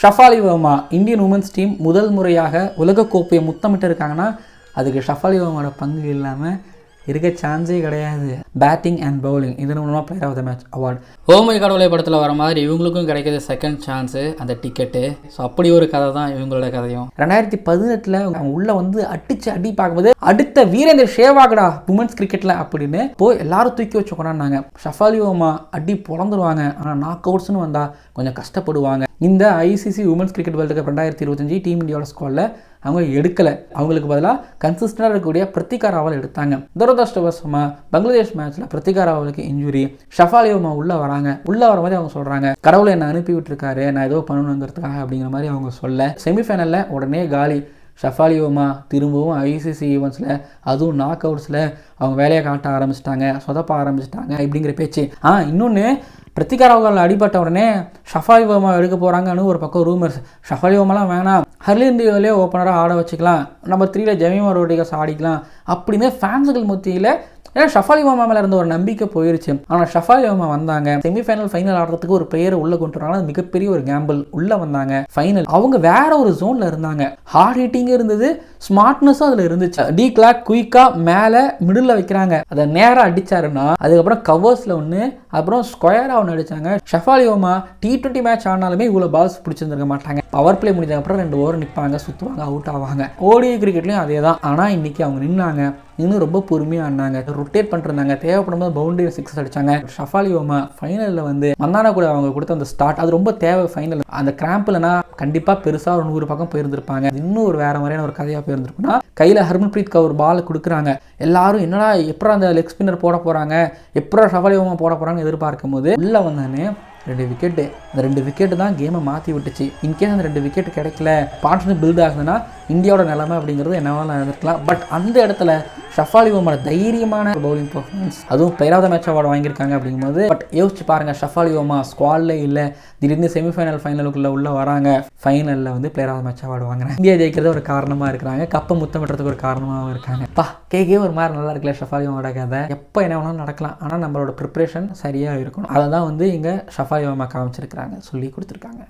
Shafali Verma Indian women's team முதல் முறையாக உலகக்கோப்பையை முத்தமிட்டு இருக்காங்கன்னா அதுக்கு ஷஃபாலி வர்மாவோட பங்கு இல்லாமல் இருக்க சான்ஸே கிடையாது. பேட்டிங் அண்ட் பவுலிங் இதன் மூலமாக player of the match award. Oh my கடவுளை படத்தில் வர மாதிரி இவங்களுக்கும் கிடைக்கிது செகண்ட் சான்ஸு, அந்த டிக்கெட்டு. ஸோ அப்படி ஒரு கதை தான் இவங்களோட கதையும். 2018 அவங்க உள்ள வந்து அடி பார்க்கும்போது அடுத்த வீரேந்தர் சேவாகடா உமன்ஸ் கிரிக்கெட்டில் அப்படின்னு போய் எல்லாரும் தூக்கி வச்சு கொண்டாடினாங்க. ஷஃபாலி வர்மா அடி பிறந்துருவாங்க, ஆனால் நாக் அவுட்ஸ்னு வந்தால் கொஞ்சம் கஷ்டப்படுவாங்க. இந்த ICC women's cricket world cup 2025 team இந்தியாவோட ஸ்குவாடில் அவங்க எடுக்கலை. அவங்களுக்கு பதிலாக கன்சிஸ்டண்டாக இருக்கக்கூடிய பிரத்திகா ராவல் எடுத்தாங்க. துரதிர்ஷ்டவசமாக பங்களாதேஷ் மேட்ச்சில் பிரத்திகா ராவலுக்கு இன்ஜுரி. ஷஃபாலி வர்மா உள்ளே வராங்க. உள்ளே வர மாதிரி அவங்க சொல்கிறாங்க, கடவுளை என்னை அனுப்பி விட்டுருக்காரு, நான் ஏதோ பண்ணணுங்கிறதுக்காக அப்படிங்கிற மாதிரி அவங்க சொல்ல. செமிஃபைனலில் உடனே காலி. ஷஃபாலி வர்மா திரும்பவும் ஐசிசி ஈவெண்ட்ஸில் அதுவும் நாக் அவுட்ஸில் அவங்க வேலையை காட்ட ஆரம்பிச்சிட்டாங்க, சொதப்ப ஆரம்பிச்சிட்டாங்க இப்படிங்கிற பேச்சு. இன்னொன்று பிரத்திகா ராவல் அடிபட்ட உடனே ஷஃபாலி வர்மா எடுக்க போகிறாங்கன்னு ஒரு பக்கம் ரூமர்ஸ். ஷஃபாலி வர்மாலாம் வேணாம், ஹர்லின் தேவாலே ஓப்பனராக ஆட வச்சுக்கலாம், நம்பர் 3 ஜெமிமா ரோட்ரிகஸ் ஆடிக்கலாம் அப்படின்னு ஃபேன்ஸுகள் மத்தியில். ஏன்னா ஷஃபாலி வர்மா மேலே இருந்த ஒரு நம்பிக்கை போயிருச்சு. ஆனால் ஷஃபாலி வர்மா வந்தாங்க, செமிஃபைனல் ஃபைனல் ஆடுறதுக்கு ஒரு பிளேயரை உள்ளே கொண்டு வராங்க, மிகப்பெரிய ஒரு கேம்பிள். உள்ளே வந்தாங்க ஃபைனல், அவங்க வேற ஒரு ஜோனில் இருந்தாங்க. ஹார்ட் ஹிட்டிங்கும் இருந்தது, ஸ்மார்ட்னஸும் அதில் இருந்துச்சு. டி கிளாக் குயிக்காக மேலே மிடில் வைக்கிறாங்க, அதை நேராக அடித்தாருன்னா அதுக்கப்புறம் கவர்ஸில் ஒன்று, அப்புறம் ஸ்கொயராக ஒன்று அடித்தாங்க. ஷஃபாலி வர்மா T20 மேட்ச் ஆனாலுமே இவ்வளோ பால்ஸ் பிடிச்சிருந்துருக்க மாட்டாங்க. பவர் பிளே முடிஞ்சதுக்கப்புறம் 2 ஓவர் நிற்பாங்க, சுற்றுவாங்க, அவுட் ஆவாங்க. ஓடிஐ கிரிக்கெட்லேயும் அதே தான். ஆனால் இன்றைக்கி அவங்க நின்னாங்க, இன்னும் ரொம்ப பொறுமையாக ஆடினாங்க, ரொட்டேட் பண்ணிருந்தாங்க, தேவைப்படும் போது பவுண்டரி 6 அடித்தாங்க. ஷஃபாலி வர்மா ஃபைனலில் வந்து மந்தானா கூட அவங்க கொடுத்த அந்த ஸ்டார்ட் அது ரொம்ப தேவை. ஃபைனல் அந்த கிராம்ப்லனா கண்டிப்பாக பெருசாக ஒரு 100 பக்கம் போயிருந்திருப்பாங்க. இன்னும் ஒரு வேறு மாதிரியான ஒரு கதையாக போயிருந்திருக்குன்னா கையில் ஹர்மன்பிரீத் கவுர் பால் கொடுக்குறாங்க. எல்லாரும் என்னடா எப்போ அந்த லெக் ஸ்பின்னர் போட போகிறாங்க, எப்போ ஷஃபாலி வர்மா போட போகிறாங்கன்னு எதிர்பார்க்கும் போது உள்ளே வந்தானே 2 விக்கெட்டு. அந்த 2 விக்கெட்டு தான் கேமை மாற்றி விட்டுச்சு. இன்கேஸ் அந்த 2 விக்கெட் கிடைக்கல, பார்ட்னர்ஷிப் பில்ட் ஆகுதுன்னா இந்தியாவோட நிலைமை அப்படிங்கிறது என்னவாலும் நடந்திருக்கலாம். பட் அந்த இடத்துல ஷஃபாலி வர்மா தைரியமான பவுலிங் பர்ஃபார்மன்ஸ், அதுவும் player of the match award வாங்கியிருக்காங்க அப்படிங்கும்போது. பட் யோசிச்சு பாருங்க, ஷஃபாலி வர்மா ஸ்குவாட்ல இல்லை, திடீர்னு செமிஃபைனல் ஃபைனலுக்குள்ள உள்ள வராங்க, ஃபைனலில் வந்து player of the match award வாங்குறாங்க. இந்தியா ஜெயிக்கிறது ஒரு காரணமாக இருக்கிறாங்க, கப்பை முத்தமிடுறதுக்கு ஒரு காரணமாகவும் இருக்காங்க. கேக்கே ஒரு மாதிரி நல்லா இருக்குல்ல ஷஃபாலி வர்மாவோட கதை. எப்போ என்ன வேணாலும் நடக்கலாம், ஆனால் நம்மளோட ப்ரிப்ரேஷன் சரியாக இருக்கணும். அதை தான் வந்து இங்கே ஷஃபாலி வர்மா காமிச்சிருக்கிறாங்க, சொல்லி கொடுத்துருக்காங்க.